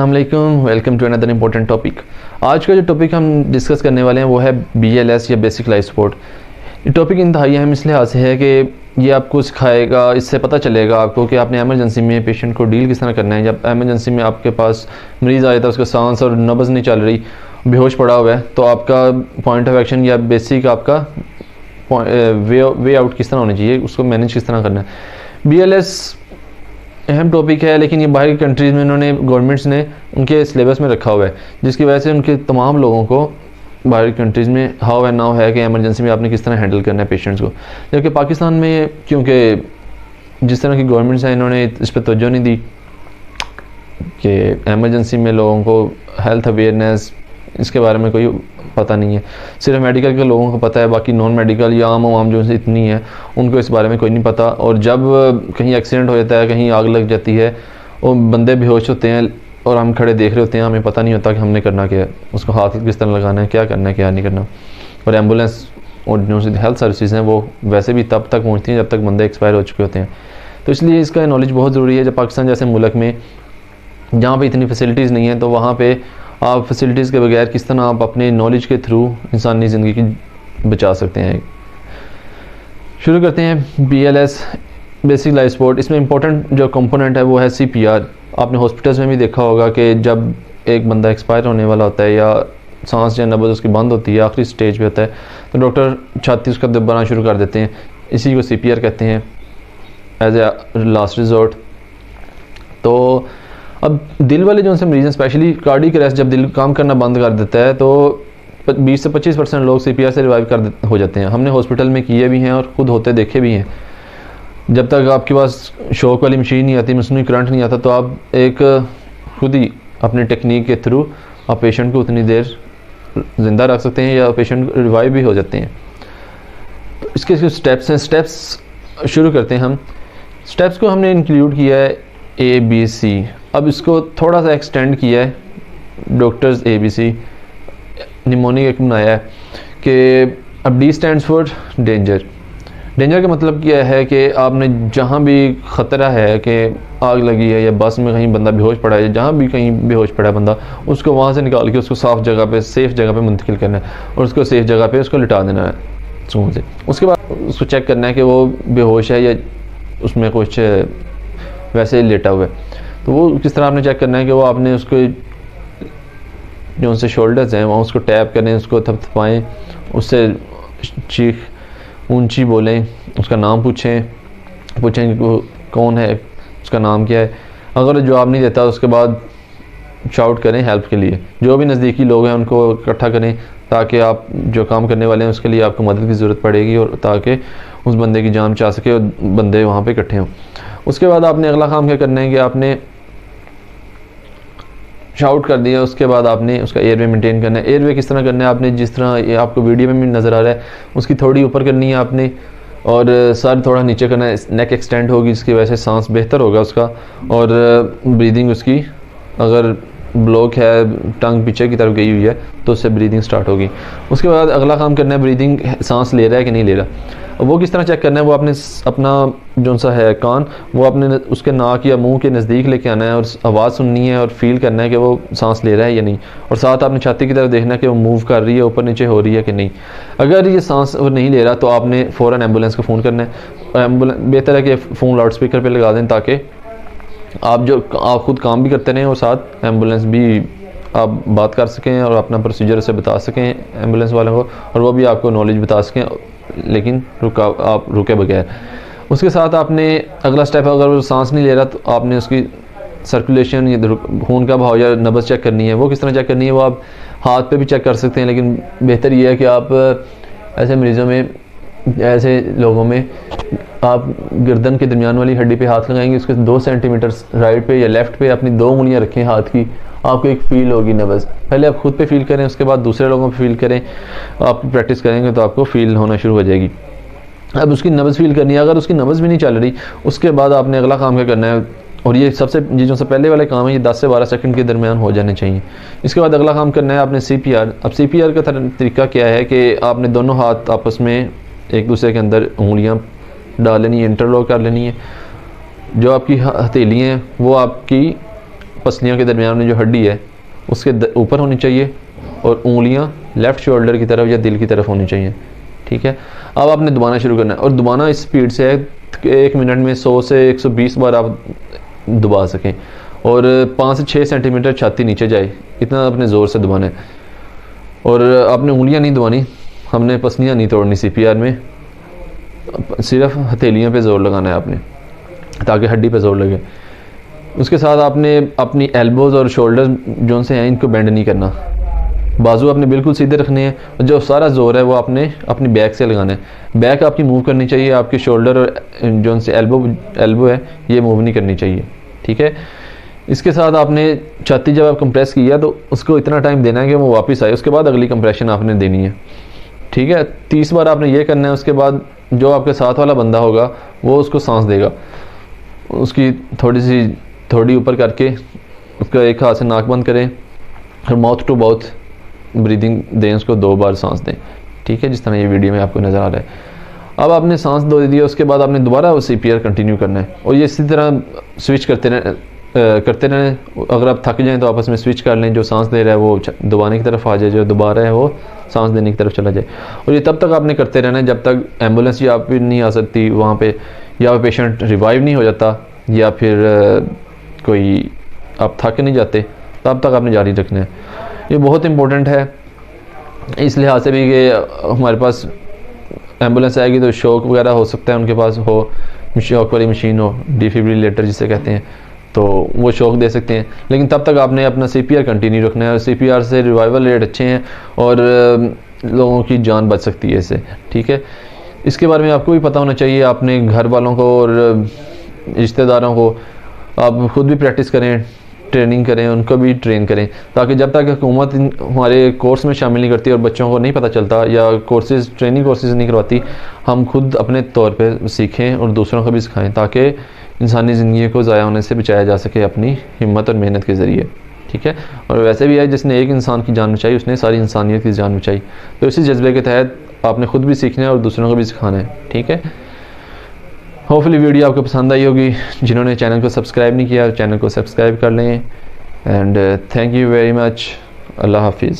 अस्सलाम वालेकुम, welcome to another important topic. आज का जो टॉपिक हम डिस्कस करने वाले हैं वो है BLS या बेसिक लाइफ सपोर्ट। ये टॉपिक इंतहाई अहम इस लिहाज से है कि ये आपको सिखाएगा, इससे पता चलेगा आपको कि आपने एमरजेंसी में पेशेंट को डील किस तरह करना है। जब एमरजेंसी में आपके पास मरीज़ आया था, उसका सांस और नब्ज़ नहीं चल रही, बेहोश पड़ा हुआ है, तो आपका पॉइंट ऑफ एक्शन या बेसिक आपका वे आउट किस तरह होना चाहिए, उसको मैनेज किस तरह करना है। BLS अहम टॉपिक है, लेकिन ये बाहर की कंट्रीज़ में उन्होंने गवर्नमेंट्स ने उनके सिलेबस में रखा हुआ है, जिसकी वजह से उनके तमाम लोगों को बाहर की कंट्रीज़ में हाउ एंड नाउ है कि एमरजेंसी में आपने किस तरह हैंडल करना है पेशेंट्स को। जबकि पाकिस्तान में क्योंकि जिस तरह की गवर्नमेंट्स हैं, इन्होंने इस पर तवज्जो नहीं दी कि एमरजेंसी में लोगों को हेल्थ अवेयरनेस इसके बारे में कोई पता नहीं है। सिर्फ मेडिकल के लोगों को पता है, बाकी नॉन मेडिकल या आम आवाम जो इतनी है उनको इस बारे में कोई नहीं पता। और जब कहीं एक्सीडेंट हो जाता है, कहीं आग लग जाती है और बंदे बेहोश होते हैं और हम खड़े देख रहे होते हैं, हमें पता नहीं होता कि हमने करना क्या है, उसको हाथ किस तरह लगाना है, क्या करना है, क्या नहीं करना। और एम्बुलेंस और जो हेल्थ सर्विसेज हैं वो वैसे भी तब तक पहुँचती हैं जब तक बंदे एक्सपायर हो चुके होते हैं। तो इसलिए इसका नॉलेज बहुत ज़रूरी है। जब पाकिस्तान जैसे मुल्क में जहाँ पर इतनी फैसिलिटीज़ नहीं है, तो वहाँ पर आप फैसिलिटीज़ के बगैर किस तरह आप अपने नॉलेज के थ्रू इंसानी ज़िंदगी की बचा सकते हैं। शुरू करते हैं BLS बेसिक लाइफ सपोर्ट। इसमें इंपॉर्टेंट जो कंपोनेंट है वो है CPR। आपने हॉस्पिटल्स में भी देखा होगा कि जब एक बंदा एक्सपायर होने वाला होता है या सांस या नब्ज़ उसकी बंद होती है, आखिरी स्टेज पे होता है, तो डॉक्टर छाती उसका दबाना शुरू कर देते हैं। इसी को CPR कहते हैं, एज ए लास्ट रिजॉर्ट। तो अब दिल वाले जो उनसे मरीज़ हैं, स्पेशली कार्डियक अरेस्ट, जब दिल काम करना बंद कर देता है तो 20 से 25% लोग CPR से रिवाइव हो जाते हैं। हमने हॉस्पिटल में किए भी हैं और ख़ुद होते देखे भी हैं। जब तक आपके पास शॉक वाली मशीन नहीं आती, मसनूई करंट नहीं आता, तो आप एक खुद ही अपने टेक्निक के थ्रू आप पेशेंट को उतनी देर ज़िंदा रख सकते हैं या पेशेंट रिवाइव भी हो जाते हैं। तो इसके स्टेप्स हैं, स्टेप्स शुरू करते हैं हम। स्टेप्स को हमने इंक्लूड किया है ABC। अब इसको थोड़ा सा एक्सटेंड किया है डॉक्टर्स ABC निमोनिक एक बनाया है कि अब D stands for danger. Danger का मतलब क्या है कि आपने जहाँ भी ख़तरा है कि आग लगी है या बस में कहीं बंदा बेहोश पड़ा है, जहाँ भी कहीं बेहोश पड़ा है बंदा, उसको वहाँ से निकाल के उसको साफ़ जगह पे, सेफ़ जगह पे मुंतकिल करना है और उसको सेफ़ जगह पे उसको लिटा देना है सुकून से। उसके बाद उसको चेक करना है कि वो बेहोश है या उसमें कुछ वैसे ही लेटा हुआ है। तो वो किस तरह आपने चेक करना है कि वो आपने उसको जो उनसे शोल्डर्स हैं वहाँ उसको टैप करें, उसको थपथपाएँ, उससे चीख ऊंची बोलें, उसका नाम पूछें कि वो कौन है, उसका नाम क्या है। अगर जवाब नहीं देता उसके बाद शाउट करें हेल्प के लिए। जो भी नज़दीकी लोग हैं उनको इकट्ठा करें ताकि आप जो काम करने वाले हैं उसके लिए आपको मदद की ज़रूरत पड़ेगी और ताकि उस बंदे की जान बचा सके और बंदे वहाँ पे इकट्ठे हों। उसके बाद आपने अगला काम क्या करना है कि आपने शाउट कर दिया, उसके बाद आपने उसका एयरवे मेंटेन करना है। एयरवे किस तरह करना है, आपने जिस तरह ये आपको वीडियो में भी नज़र आ रहा है, उसकी थोड़ी ऊपर करनी है आपने और सर थोड़ा नीचे करना है। नेक एक्सटेंड होगी, जिसकी वजह से सांस बेहतर होगा उसका और ब्रीदिंग उसकी, अगर ब्लॉक है, टंग पीछे की तरफ गई हुई है, तो उससे ब्रीदिंग स्टार्ट होगी। उसके बाद अगला काम करना है ब्रीदिंग, सांस ले रहा है कि नहीं ले रहा। वो किस तरह चेक करना है, वो आपने अपना जो सा है कान, वो आपने उसके नाक या मुंह के नज़दीक लेके आना है और आवाज़ सुननी है और फील करना है कि वो सांस ले रहा है या नहीं। और साथ आपने छाती की तरफ देखना है कि वो मूव कर रही है, ऊपर नीचे हो रही है कि नहीं। अगर ये सांस नहीं ले रहा तो आपने फ़ौरन एम्बुलेंस को फ़ोन करना है। एम्बुलेंस बेहतर है कि फ़ोन लाउड स्पीकर पर लगा दें ताकि आप खुद काम भी करते रहें और साथ एम्बुलेंस भी आप बात कर सकें और अपना प्रोसीजर से बता सकें एम्बुलेंस वालों को, और वो भी आपको नॉलेज बता सकें, लेकिन आप रुके बगैर। उसके साथ आपने अगला स्टेप, अगर वो सांस नहीं ले रहा तो आपने उसकी सर्कुलेशन या खून का बहाव या नब्ज़ चेक करनी है। वो किस तरह चेक करनी है, वो आप हाथ पे भी चेक कर सकते हैं, लेकिन बेहतर ये है कि आप ऐसे मरीज़ों में, ऐसे लोगों में आप गर्दन के दरमियान वाली हड्डी पे हाथ लगाएंगे, उसके 2 सेंटीमीटर राइट पे या लेफ़्ट पे अपनी 2 उंगलियां रखें हाथ की, आपको एक फ़ील होगी नब्ज़। पहले आप खुद पे फील करें, उसके बाद दूसरे लोगों पे फील करें। आप प्रैक्टिस करेंगे तो आपको फील होना शुरू हो जाएगी। अब उसकी नब्ज़ फील करनी है। अगर उसकी नब्ज़ भी नहीं चल रही, उसके बाद आपने अगला काम क्या करना है, और ये जो पहले वाले काम है ये 10 से 12 सेकंड के दरमियान हो जाने चाहिए। इसके बाद अगला काम करना है आपने CPR। अब CPR का तरीका क्या है कि आपने दोनों हाथ आपस में एक दूसरे के अंदर उंगलियां डाल लेनी है, इंटरलॉक कर लेनी है। जो आपकी हथेलियाँ हैं वो आपकी पसलियों के दरमियान में जो हड्डी है उसके ऊपर होनी चाहिए और उंगलियां लेफ़्ट शोल्डर की तरफ या दिल की तरफ होनी चाहिए। ठीक है, अब आपने दबाना शुरू करना है और दबाना इस स्पीड से है कि 1 मिनट में 100 से 120 बार आप दबा सकें और 5 से 6 सेंटीमीटर छाती नीचे जाए, इतना अपने ज़ोर से दबाना है। और आपने उंगलियां नहीं दबानी, हमने पसलियां नहीं तोड़नी CPR में, सिर्फ हथेलियों पे ज़ोर लगाना है आपने ताकि हड्डी पे ज़ोर लगे। उसके साथ आपने अपनी एल्बोज़ और शोल्डर जो से हैं इनको बेंड नहीं करना, बाजू आपने बिल्कुल सीधे रखने हैं और जो सारा ज़ोर है वो आपने अपनी बैक से लगाना है। बैक आपकी मूव करनी चाहिए, आपकी शोल्डर और जो से एल्बो है ये मूव नहीं करनी चाहिए। ठीक है, इसके साथ आपने छाती जब आप कंप्रेस किया तो उसको इतना टाइम देना है कि वो वापस आए, उसके बाद अगली कंप्रेशन आपने देनी है। ठीक है, 30 बार आपने ये करना है। उसके बाद जो आपके साथ वाला बंदा होगा वो उसको सांस देगा, उसकी थोड़ी ऊपर करके उसका एक हाथ से नाक बंद करें और माउथ टू माउथ ब्रीदिंग दें, उसको 2 बार सांस दें। ठीक है, जिस तरह ये वीडियो में आपको नज़र आ रहा है। अब आपने सांस दे दी, उसके बाद आपने दोबारा वो CPR कंटिन्यू करना है और ये इसी तरह स्विच करते रहें। अगर आप थक जाएं तो आपस में स्विच कर लें, जो सांस दे रहा है वो दबाने की तरफ आ जाए, जो दबा रहा है वो सांस देने की तरफ चला जाए। और ये तब तक आपने करते रहना है जब तक एम्बुलेंस या आप नहीं आ सकती वहाँ पे, या पेशेंट रिवाइव नहीं हो जाता, या फिर कोई आप थक नहीं जाते, तब तक आपने जारी रखना है। ये बहुत इंपॉर्टेंट है इस लिहाज से भी कि हमारे पास एम्बुलेंस आएगी तो शॉक वगैरह हो सकता है, उनके पास हो शॉक वाली मशीन हो, डिफिब्रिलेटर जिसे कहते हैं, तो वो शॉक दे सकते हैं। लेकिन तब तक आपने अपना CPR कंटिन्यू रखना है और CPR से रिवाइवल रेट अच्छे हैं और लोगों की जान बच सकती है इससे। ठीक है, इसके बारे में आपको भी पता होना चाहिए, अपने घर वालों को और रिश्तेदारों को आप खुद भी प्रैक्टिस करें, ट्रेनिंग करें, उनको भी ट्रेन करें, ताकि जब तक हुकूमत हमारे कोर्स में शामिल नहीं करती और बच्चों को नहीं पता चलता या ट्रेनिंग कोर्सेज नहीं करवाती, हम खुद अपने तौर पे सीखें और दूसरों को भी सिखाएं, ताकि इंसानी ज़िंदगी को ज़ाया होने से बचाया जा सके अपनी हिम्मत और मेहनत के ज़रिए। ठीक है, और वैसे भी है जिसने एक इंसान की जान बचाई उसने सारी इंसानियत की जान बचाई, तो इसी जज्बे के तहत आपने खुद भी सीखना है और दूसरों को भी सिखाना है। ठीक है, होपफुली वीडियो आपको पसंद आई होगी। जिन्होंने चैनल को सब्सक्राइब नहीं किया चैनल को सब्सक्राइब कर लें। And thank you very much. अल्लाह हाफिज़।